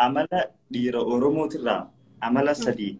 amala dhiira Oromootirraa amala sadii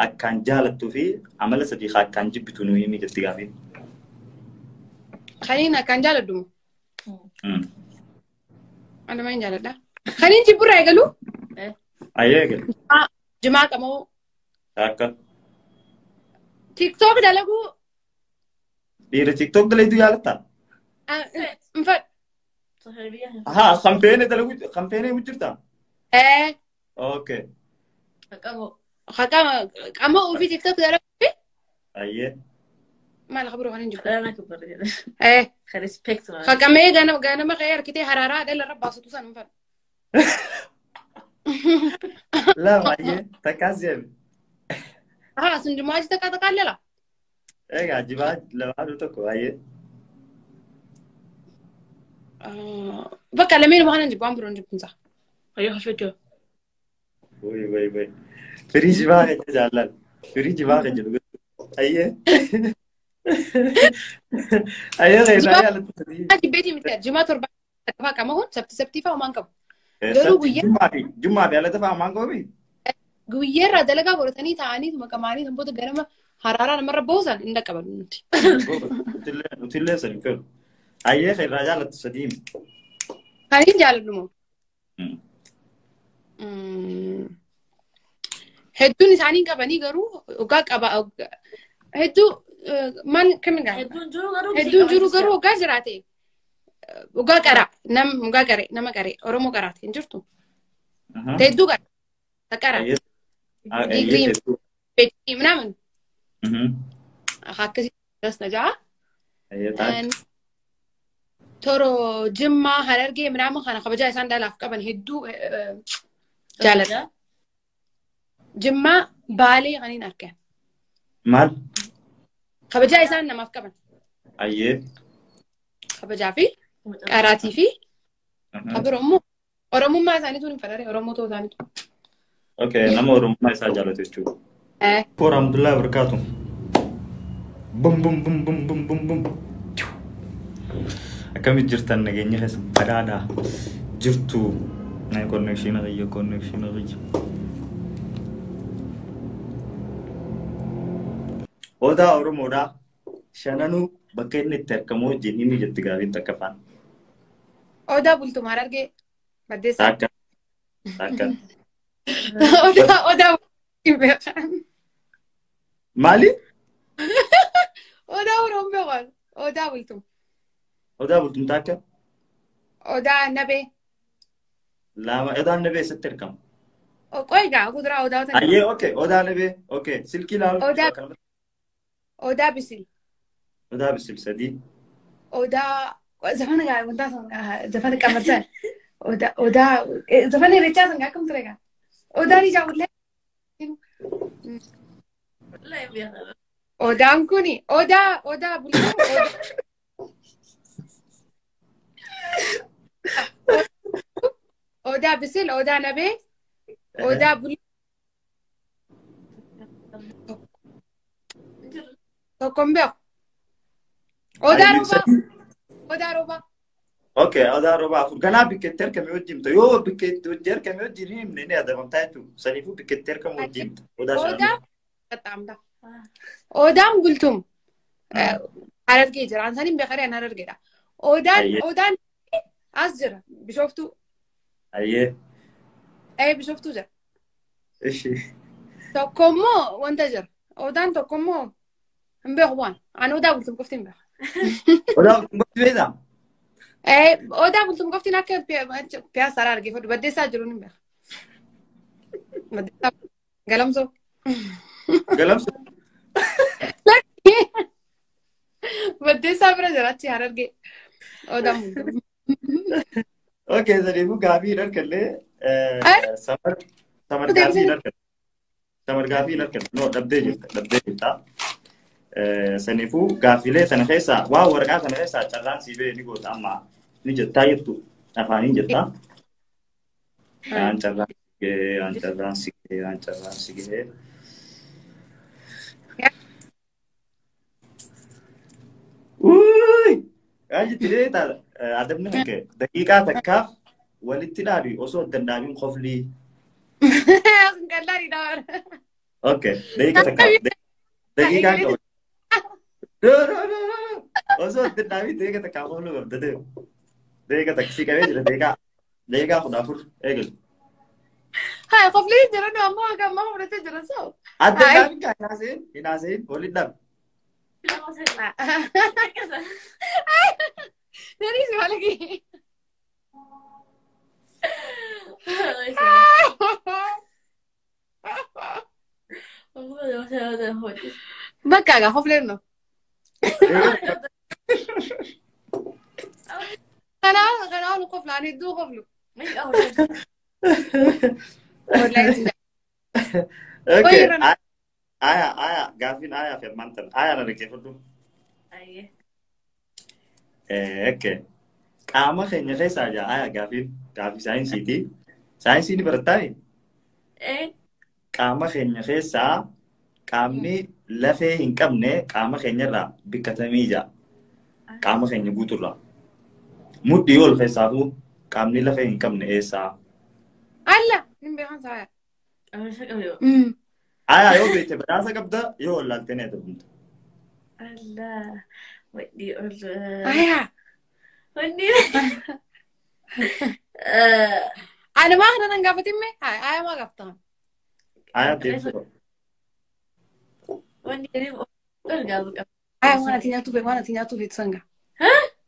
akkaan jaalattuu fi amala sadii akkaan jibbitu nuyi himi jetti gaafiin. Khaniin akkaan jaaladhu. Ana maal jaaladha? Khaniin jibburraa eegalu? Ayyee eegalu. Jimaa qamoo. Akka. TikTok dalagu. Dhiira TikTok daleeydu jaalattaa? Infat. Haa kampeene dalagu kampeene mujjirtaa? Okay. Qamoo ofii TikTok dalagu. Ayyee. Maal khabru khaniin jibbu? Respect. Khakamee ganama khayr kitee hararaa dhala rabbaa sutu san infat. لا معي تكازيم سنجماج تكا لا ايه عجبات لو هذا تكو هاي بقى لمين ما هنجيب عمرو نجيب نصح ايوه فيديو وي فريج باغي تجعل فريج باغي جلو ايه ايه غير هاي هذه بيتي مترجمات 4 كفا ما هو سبتي فما نكب جمعة بيلا دفع مانكو بي قويرة دلقا ورثني ثاني ثم كماني ثم بود جرمة حرارة مرة بوزن عندك قبل نتي وتلي سلفل أيه خير رجال السديم هني جال النمو هدو نسانين كبني قرو وقاك أبا هدو من كم قال هدو جرو قرو وقاك جراتي وقاك أرا نم وقاك أري نم كاري أرومو كراتي إنجرتو هدو قال تكرا يجري بيتي منامن أخاك بس نجاح ترى جمّة هرجع منامن خانة خبجة إنسان ده لافك بن هدو جالد جمّة بالي غني نركه مال خبجة إنسان نمافك بن أيه خبجة في كراتي في خبر أمو ما ثاني توني فراري أمو تو ثاني تو اوكي نمر ما يسجلوا تشوف ورحمة الله وبركاته بوم بوم بوم بوم بوم بوم بوم كم جرتن نجيني خس بدادا جرتو ناي كونكشن غي oda oromoda shananu bakenne terkamo jenini jettigarin takafan oda bultu mararge badesa taka oda مالي؟ oda ورمبغل oda bultum تاكا؟ oda nabe لا ما oda nabe ستر كم؟ قويقا قدرة oda وتنين أيه أوكي oda nabe أوكي سلكي لا oda بسل سدي oda زمان قاعد زمان كمرتين oda زمان رجال سنقا كم تريقا oda رجال ولا لا يبي oda أنكوني oda bultum oda بسل oda nabe oda bul tokombeo oda roba اوكي هذا ربع فرقنا بكتير كم يوجيم تيو بكتير كم يوجيم نيني هذا ممتازو سليفو بكتير كم يوجيم oda كتامدا oda bultum harargee jira ansaniin beekare an harargeedha odaan as jira bishoftuu ayyee bishoftuu jira ishi tokkommoo wanta jira odaan tokkommoo hin beeku waan an odaa bultum qofti hin beeku odaa bultum qofti beekta odaa bultum qoftiin akka piyaasaraa argeeffadhu baddeessaa jiruun hin beeku galamsoo baddeessaa bira jiraatti harargee odaan bultum اوكي سليفو غافي نركله سمر غافي نركله سمر غافي نركله نو دبدي جتا سنيفو غافي له تنخيسا وا ورقا تنخيسا چران سيبه نيغو تاما ني جتا يتو افاني جتا ان چران سيگه وي اجي تري تا ادم نك دقيقه تكاف walitti dhaabi osoo dandaamin qoflii. Gallari dawar. Okay, daqiiqa takka. Daqiiqaan qabu. Osoo dandaamin daqiiqa takka qofluu qabda deemu. Daqiiqa takka si qabee jira daqiiqaa 14 eegalu. Hai, qoflii jira no amma kan ma fudhate jira so. Adda dandaamin kan hinaasein walitti dhaabi. Dari si lagi. Bakka ga qofleen no. Kana qoflaan hedduu qoflu. Okay. Aya, gaafin aya fermantan. Aya na dhaggeeffadhu. Okay. Qaama keenya keessaa jaa aya gaafii saayinsiiti. Saayinsii ni barattaani? Qaama keenya keessaa qaamni lafee hin qabne qaama keenyarraa bikkatamii jaa. Qaama keenya guuturraa. Mudhii ol keessaafuu qaamni lafee hin qabne eessaa? Alla, hin beekan saaya. Aya yoo beekte badhaasa qabda yoo wallaaltee ni adabamta. Allah, mudhii ol. Aya. Mudhii. Ana maa kana nan gaafatimme? Aya maa gaafatan? Aya deemsuu. Mudhii ol gaafa qaba. Aya waan ati nyaatu feetu sanga.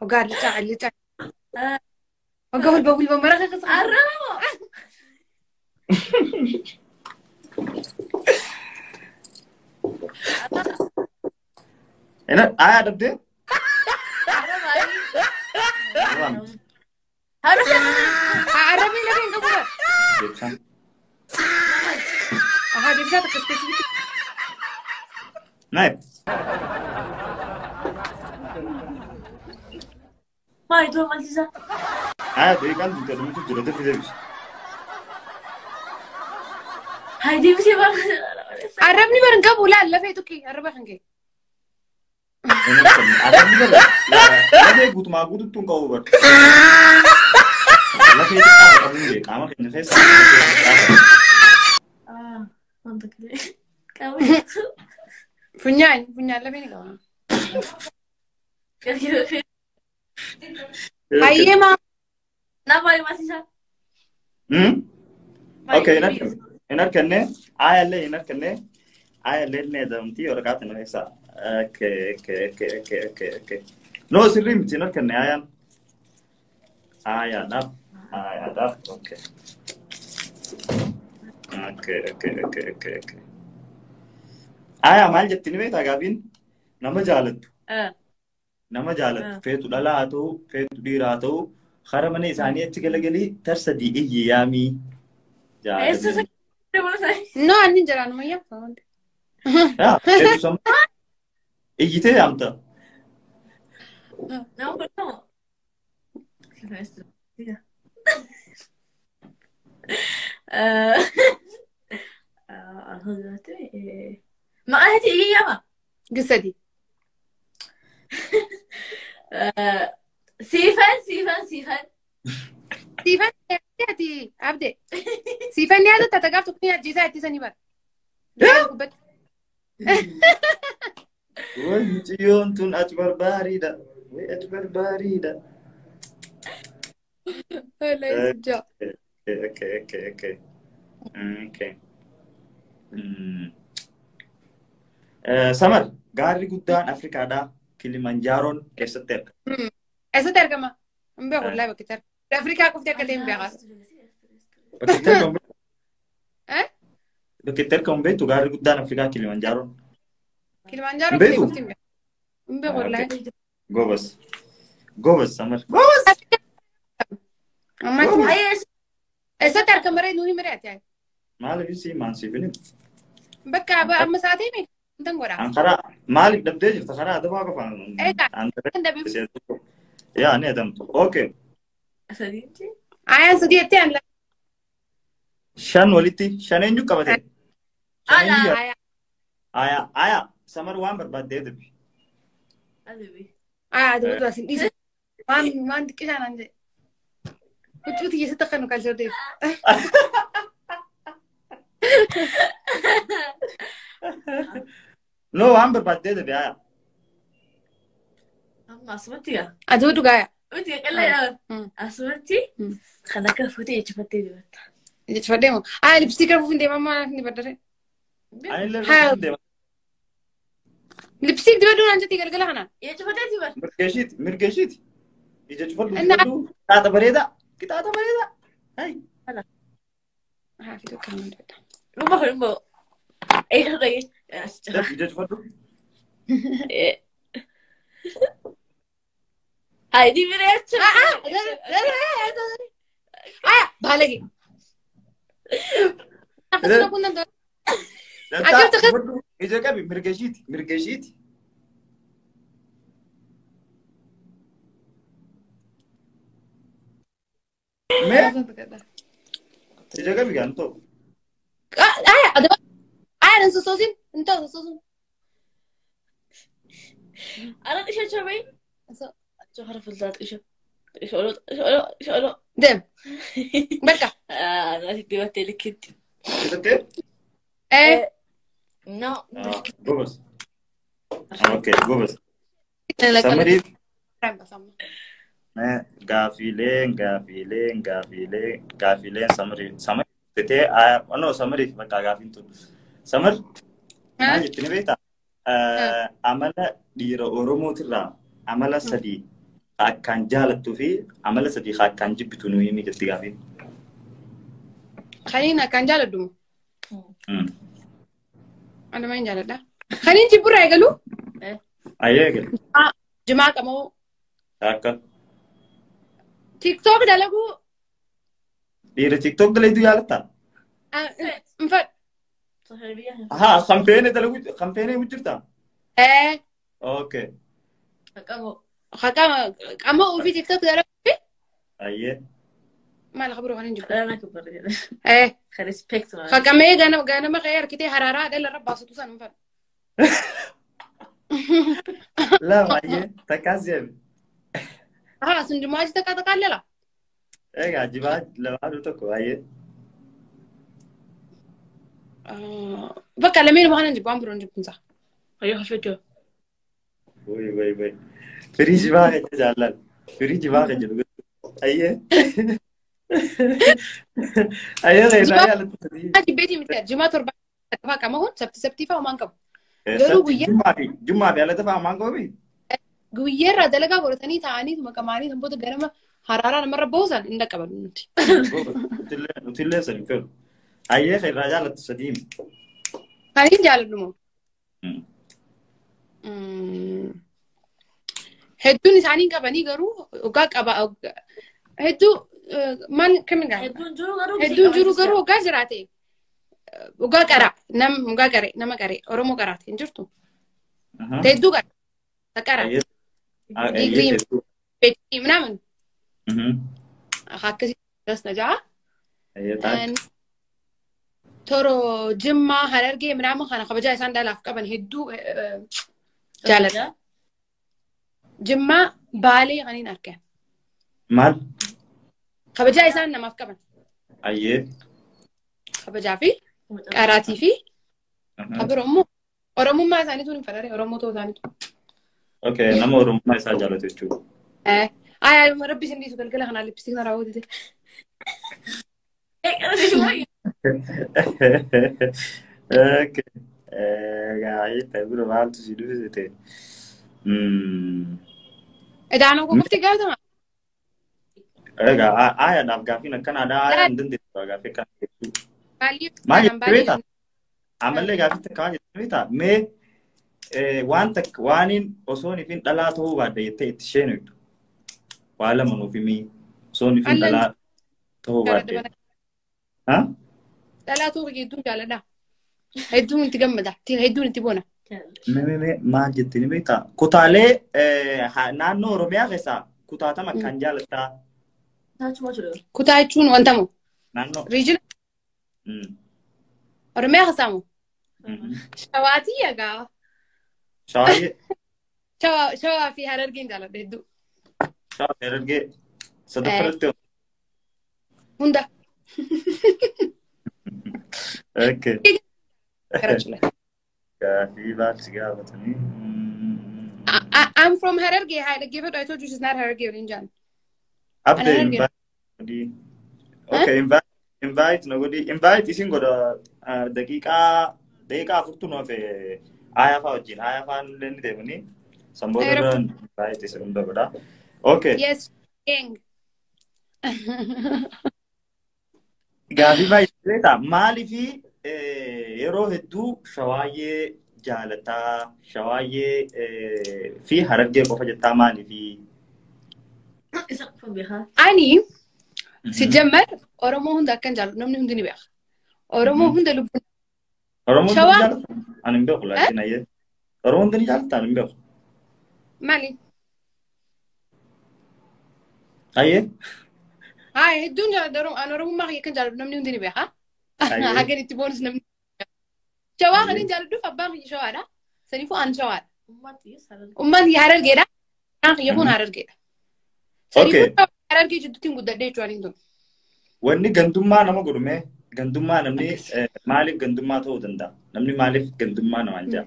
Ogaa allicaa. Ogaa walba mara kakasa. Arramo. Enak aya dabde? Harus Arabi lagi yang kamu. Deebsan. Aha, dia bisa tak spesifik. Naik. Ma itu masih sah. Aya deekan dute dumutu jira defi deebis. Hai dia bisa banget. Arab ni barang kamu lah, lepas itu ki Arab kan ki. Ada ni kan? Ada gutu ma gutu tun kau ber. Lagi itu kamu ni, kamu kena saya. Mantap deh. Kamu Punya lebih ni kamu. kira-kira. Aye ma. Kenapa yang masih sah? Okay, enak kene. Aya le ne damti or kata na esa. Okay. No sirrim tinar kene aya dap. Okay. Aya mal jettini beektaa gaafiin nama jaalattu. Nama jaalattu feetu dhalaa haa ta'u feetu dhiiraa haa ta'u hara mana isaanii achi galagalii tarsadii iyyi yaamii. No, ani jalan mau ya. Feetu sama iyyitee yaamta. No. ما هذه إياها قصدي. سيفان هذه أبدأ. سيفان هذا تتقاف تقنية جيزة تسني بار. وانتيون تون أجبر باردة. لا يسجع. Okay. Samar, gaarri guddaan Afrikaadhaa Kilimanjaaroon keessatti argama. Eessatti argama? Hin beeku wallahi bakki argama. Afrikaa qoftee akka ta'e hin beekaa. Bakki argamu beektu gaarri guddaan Afrikaa Kilimanjaaroon. Kilimanjaaroon qoftee hin beeku. Hin beeku wallahi. Gobas Samar. Amma eessatti argama ree nuyi miriyaati. Maaliif si maansiifini? Bakka amma sa'aatii mi? Intan godha. Ankara maaliif dhabdee jirta karaa adabaa qofaan. Yaa ni adamtu. Okay. Ayaan sadii jettee an Shan walitti shan eenyu qabate? Aya. Aya. Samar waan barbaaddee dabbi. Aya adabatu asin dhiisa. Waan xiqqishaan an jedhe. Huccuu tiyya sitti akka nu kalchootee. No, waan barbaadee de biyaa. Amma asumatti gaa. Aduu dhugaaya. Miti qal'aa asumatti kan akka fuutee ejjifattee dibatta. Ejjifadhee moo? Lipstiik rafuuf hin deemaa maal ni baddare? Ani illee rafuuf deema. Lipstiik dibaduu naan jetti galgala kanaan. Ejjifattee dibatta. Mirgeeshiiti. Ija cufadhu dibaduu. Qixaata bareedaa. Qixaata bareedaa. Hai. Fi tokko hin dibadda. Rumbo. Ejja dhagee. Ija cufadhu. Hai di bireecha. Balagi. Akkasuma kun danda'u. Ija qabi mirgeeshiiti. Ija qabi gaan ta'u. Dan sososin. Entah sososin. Anak isha cobain. Johar fulzat isha. Isha. Dem. Berkah. Nanti dibattee likkitti. Dibattee? No. Gobas. Okay, gobas. Samarii. Gaafileen samarii. Samarii bitee samarii bakka gaafiin tun. Samar maal jettee ni beektaa? Amala dhiira Oromootirraa amala sadii akkaan jaalattuu fi amala sadii akkaan jibbitu nu himi jetti gaafiin. Kaniin akkaan jaaladhu moo? Ana maal jaaladha? Kaniin jibburraa eegalu? Ayyee eegalu. Jimaa qamoo? Akka. TikTok dalaguu? Dhiira TikTok daleeydu jaalattaa? Infadhu. Kampeenii hojjirtaa? Okay. Qamoo ofii TikTok dalaguu? Ayyee. Maal qaburu kan hin jiru? Rana kabbarreera. Ka respect maa. Qaqqamee ganama ka'ee harkitee haraaraa dhala irra baasutu san infadhu. Lama ayyee takkaas jeebi. Sun jimaa achi takka takkaallala? Egaa jimaa lamaanuu tokko ayyee. Bakka lameen waan hin jibbu waan biroon jibbunsa. Ayyoo hafeettoo. Wai. Firii jimaa kan jaalladhu. Firii jimaa kan jedhu. Ayyee. Ayyee reeraa jaallattu sadii. Jibbeetii miti jimaa torba qaba qamahuun sabti fa'aa homaan qabu. Garuu Jummaa fi alata fa'aa homaan qabu. Guyyeerraa dalagaa godhatanii taa'anii maqamaanii sanboota ganama haraaraa namarra boosan hin dhaqqaban nuti. Nutillee sadi fedhu. Ayyee reeraa jaallattu sadii. Kaniin jaaladhu moo? Hedduun isaanii qabanii garuu ogaa qaba. Hedduu man kamiin gaa? Hedduun jiru garuu ogaa jiraate. Ogaa qara nama qaree Oromoo qaraate hin jirtu. Hedduu qara. Qara. Digrii beektii ምናምን akkasii dasna jaa. Toro Jimmaa Harargee ምናምን kana kabajaa isaan dhalaaf qaban hedduu jaalladha. Jimmaa Baalee kaniin argan. Maal? Kabajaa isaan namaaf qaban. Ayyee. Kabajaa fi qaraatii fi kabiroo Oromummaa isaaniitu hin fedhare Oromoo ta'uu isaaniitu. Okay, nama Oromummaa isaa jaallatu jechuudha. Rabbi isin dhiisu galgala kanaa lipstiik na raawwatite. Okay. Gaayee ta'e bira maaltu si dhufite? Edaanoo qofti gaafatama. Egaa aayaadhaaf gaafiin akkanaadhaa aayaan dandeessu gaaffii akkana jechuudha. Maal jettee beektaa? Amallee gaaffii takka maal jettee beektaa? Mee waaniin osoo nifin dhalaa ta'uu baadda jettee itti isheen hojjetu. Waa lama nuuf himii osoo nifin dhalaa ta'uu baadde. Dhalaa ta'uu hedduun jaalladha. Hedduun itti gammada. Hedduun itti bona. Maal jettee ni beektaa? Kutaalee naannoo Oromiyaa keessaa kutaatama kan jaallattaa? Kutaa jechuun wanta moo? Naannoo. Riijina. Oromiyaa keessaa moo? Shawaatii egaa. Shawaatii. Shawaa fi Harargeen jaalladha hedduu. Shawaa fi Harargee sadaffaratti Hunda. Okay. Garachule. Gaafii baalsi gaafatanii. I'm from Hararge. I give it. I told you she's not Hararge or Injan. Abdee invite. Okay, invite nobody. Invite isin goda daqiiqaa furtu noofe aayaa fa'aa wajjin aayaa fa'aan lenni deemanii sanboota irraan invite isin hunda godha. Okay. Yes, king. Gaafii baay'ee ta'a. Maaliifi yeroo hedduu shawaayyee jaalataa shawaayyee fi harargee qofa jettaa maaliifi? Ani sijammar Oromoo hunda akkan jaalladhu namni hundi ni beeka. Oromoo hunda lubbuun. Oromoo hunda ni jaalataa? Ani hin beeku laakiin ayyee. Oromoo hunda ni jaalataa? Ani hin beeku. Maali? Ayyee? Haa hedduun jaalladhu. Ani Oromummaa kiyya kan jaalladhu namni hundi ni beeka. Hagan itti boonus namni. Shawaa kan hin jaalladhuuf abbaan kiyya shawaadha. Saniifuu ani shawaadha. Uummanni harargeedha. Kan kiyya kun harargeedha. Saniifuu harargee jidduutiin guddadhee jechuudha hin tun. Wanni gandummaa nama godhume gandummaa namni maaliif gandummaa ta'uu danda'a? Namni maaliif gandummaa namaan jaa?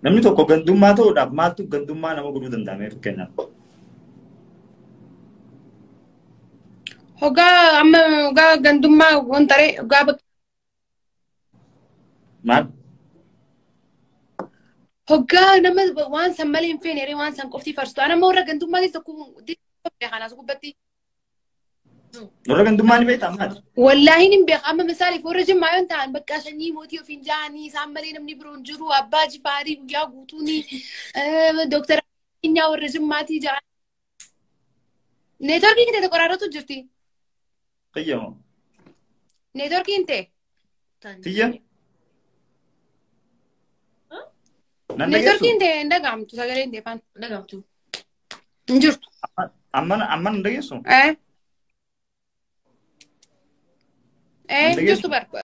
Namni tokko gandummaa ta'uudhaaf maaltu gandummaa nama godhuu danda'ame fakkeenyaaf? Hoggaa gandummaa wantaree hoggaa bakka. Maal? Hoggaa nama waan san malee hin feene waan san qofti farstu. Ana amma warra gandummaa keessa tokko kanaas gubbatti. Warra gandummaa ni beektaa maali? Wallaahi hin beeku. Amma misaaliif warra jimmaa yoo ta'an bakka sanyii mootii ofiin ja'anii isaan malee namni biroon jiru abbaa jifaarii guyyaa guutuuni dooktara keenyaa warra jimmaatii jira. Neetworkii kee qoraarratu jirti. Qayyamoo. Neetworkii hin ta'e. Tiyya. Neetworkii hin ta'e hin dhagahamtu sagalee hin ta'e faan. Dhagahamtu. Hin jirtu. Amma hin dhageessu? Hin jirtu barba.